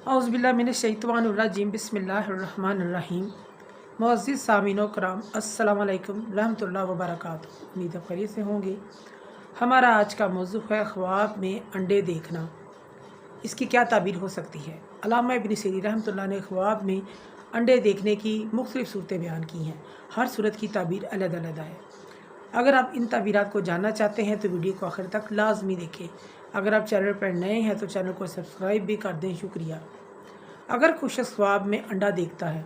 औज़ुबिल्लाहि मिनश्शैतानिर्रजीम बिस्मिल्लाहिर्रहमानिर्रहीम। मुअज़्ज़िज़ सामीनो कराम अस्सलामु अलैकुम रहमतुल्लाहि व बरकातुहू। उम्मीद है खैरियत से होंगे। हमारा आज का मौज़ू है ख्वाब में अंडे देखना, इसकी क्या ताबीर हो सकती है। अल्लामा इब्न सीरीन रहमतुल्लाह ने ख्वाब में अंडे देखने की मुख्तलिफ़ सूरतें बयान की हैं। हर सूरत की ताबीर अलग-अलग है। अगर आप इन ताबीरात को जानना चाहते हैं तो वीडियो को आखिर तक लाजमी देखें। अगर आप चैनल पर नए हैं तो चैनल को सब्सक्राइब भी कर दें, शुक्रिया। अगर कोई शख्स ख्वाब में अंडा देखता है,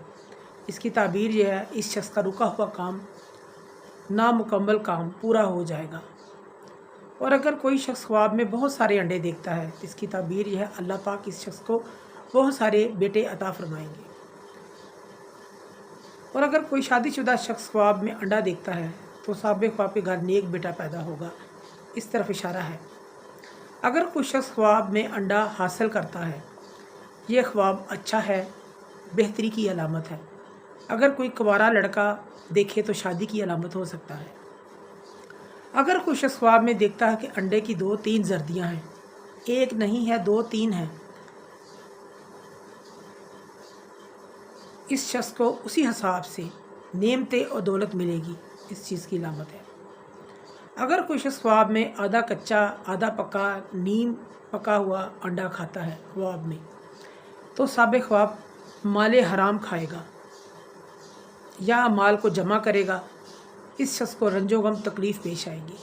इसकी ताबीर यह है इस शख्स का रुका हुआ काम, नामुकम्मल काम पूरा हो जाएगा। और अगर कोई शख्स ख्वाब में बहुत सारे अंडे देखता है तो इसकी ताबीर यह है अल्लाह पाक इस शख्स को बहुत सारे बेटे अता फरमाएंगे। और अगर कोई शादीशुदा शख्स ख्वाब में अंडा देखता है तो साहिब ख्वाब के घर नेक बेटा पैदा होगा, इस तरफ इशारा है। अगर कोई शख्स ख्वाब में अंडा हासिल करता है, ये ख्वाब अच्छा है, बेहतरी की अलामत है। अगर कोई कुंवारा लड़का देखे तो शादी की अलामत हो सकता है। अगर कोई शख्स ख्वाब में देखता है कि अंडे की 2-3 जर्दियाँ हैं, एक नहीं है 2-3 हैं, इस शख्स को उसी हिसाब से नेमतें और दौलत मिलेगी, इस चीज़ की अलामत है। अगर कोई शख्स ख्वाब में आधा कच्चा आधा पका नीम पका हुआ अंडा खाता है ख्वाब में, तो साहिब ख्वाब माले हराम खाएगा या माल को जमा करेगा, इस शख्स को रंजो गम तकलीफ़ पेश आएगी।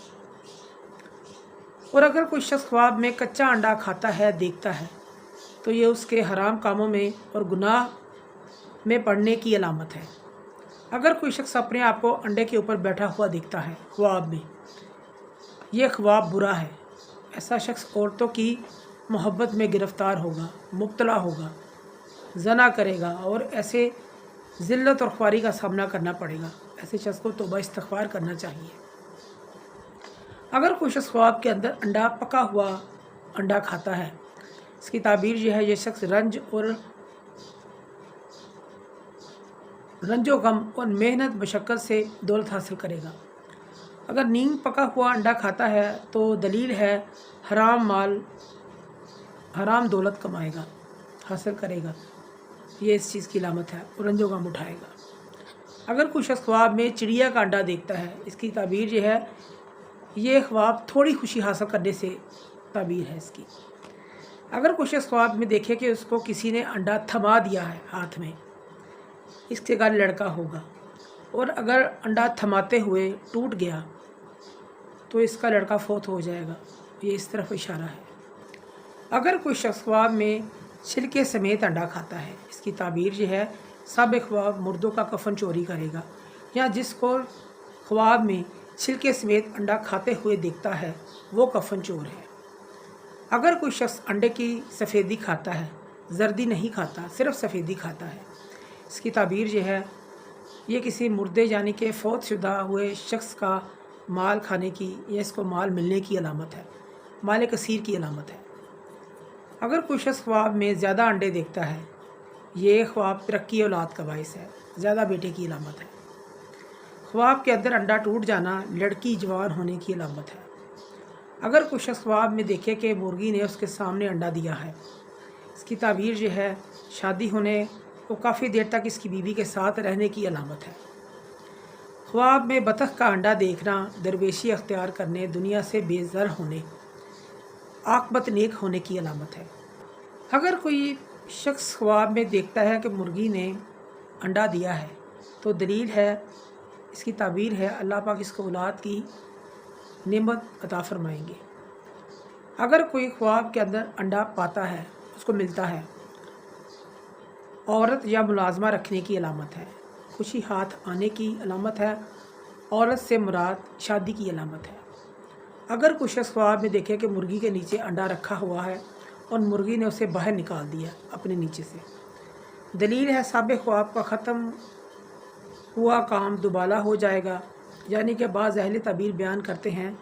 और अगर कोई शख्स ख्वाब में कच्चा अंडा खाता है देखता है तो ये उसके हराम कामों में और गुनाह में पड़ने की अलामत है। अगर कोई शख्स अपने आप को अंडे के ऊपर बैठा हुआ देखता है ख्वाब में, यह ख्वाब बुरा है। ऐसा शख्स औरतों की मोहब्बत में गिरफ़्तार होगा, मुब्तला होगा, ज़ना करेगा और ऐसे ज़िल्लत और ख्वारी का सामना करना पड़ेगा। ऐसे शख्स को तौबा इस्तिग़फ़ार करना चाहिए। अगर कोई शख्स ख्वाब के अंदर अंडा पका हुआ अंडा खाता है, इसकी ताबीर यह है, यह शख्स रंजो गम और मेहनत मशक्क़त से दौलत हासिल करेगा। अगर नीम पका हुआ अंडा खाता है तो दलील है हराम माल हराम दौलत कमाएगा, हासिल करेगा, ये इस चीज़ की अलामत है और रंजो गम उठाएगा। अगर कोई शख्स ख्वाब में चिड़िया का अंडा देखता है, इसकी ताबीर यह है, ये ख्वाब थोड़ी खुशी हासिल करने से ताबीर है इसकी। अगर कोई शख्स ख्वाब में देखे कि उसको किसी ने अंडा थमा दिया है हाथ में, इसके घर लड़का होगा। और अगर अंडा थमाते हुए टूट गया तो इसका लड़का फौत हो जाएगा, ये इस तरफ इशारा है। अगर कोई शख्स ख्वाब में छिलके समेत अंडा खाता है, इसकी ताबीर यह है सब ख्वाब मुर्दों का कफन चोरी करेगा, या जिसको ख्वाब में छिलके समेत अंडा खाते हुए देखता है वो कफन चोर है। अगर कोई शख्स अंडे की सफ़ेदी खाता है, जर्दी नहीं खाता, सिर्फ सफ़ेदी खाता है, इसकी ताबीर यह है, ये किसी मुर्दे यानी कि फौत शुदा हुए शख्स का माल खाने की या इसको माल मिलने की अलामत है, माल कसीर की अलामत है। अगर कोई शख्स ख्वाब में ज़्यादा अंडे देखता है, ये ख्वाब तरक्की औलाद का बाइस है, ज़्यादा बेटे की अलामत है। ख्वाब के अंदर अंडा टूट जाना लड़की जवान होने की अलामत है। अगर कोई शख्स ख्वाब में देखे कि मुर्गी ने उसके सामने अंडा दिया है, इसकी ताबीर यह है शादी होने और काफ़ी देर तक इसकी बीवी के साथ रहने की अलामत है। ख्वाब में बतख का अंडा देखना दरवेशी अख्तियार करने, दुनिया से बेज़र होने, आक़िबत नेक होने की अलामत है। अगर कोई शख्स ख्वाब में देखता है कि मुर्गी ने अंडा दिया है तो दलील है, इसकी ताबीर है अल्लाह पाक इसको औलाद की नेमत अता फरमाएंगे। अगर कोई ख्वाब के अंदर अंडा पाता है, उसको मिलता है, औरत या मुलाजमा रखने की अलामत है, खुशी हाथ आने की अलामत है, औरत से मुराद शादी की अलामत है। अगर कोई शख्स ख्वाब में देखे कि मुर्गी के नीचे अंडा रखा हुआ है और मुर्गी ने उसे बाहर निकाल दिया अपने नीचे से, दलील है साहिब ख्वाब का ख़त्म हुआ काम दुबाला हो जाएगा, यानी कि बाज़ अहले तबीर बयान करते हैं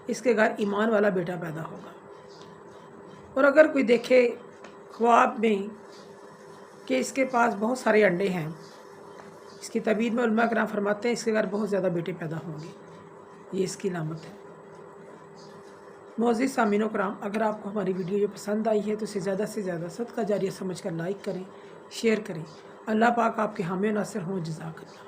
इसके घर ईमान वाला बेटा पैदा होगा। और अगर कोई देखे ख्वाब में कि इसके पास बहुत सारे अंडे हैं, इसकी तबीर में उलमा कराम फरमाते हैं इसके घर बहुत ज़्यादा बेटे पैदा होंगे, ये इसकी अलामत है। معزز سامعین و کرام، اگر آپ کو ہماری ویڈیو یہ پسند آئی ہے تو اسے زیادہ سے زیادہ صدقہ جاریہ سمجھ کر لائک کریں، شیئر کریں۔ اللہ پاک آپ کے حامی و ناصر ہوں۔ جزاک اللہ۔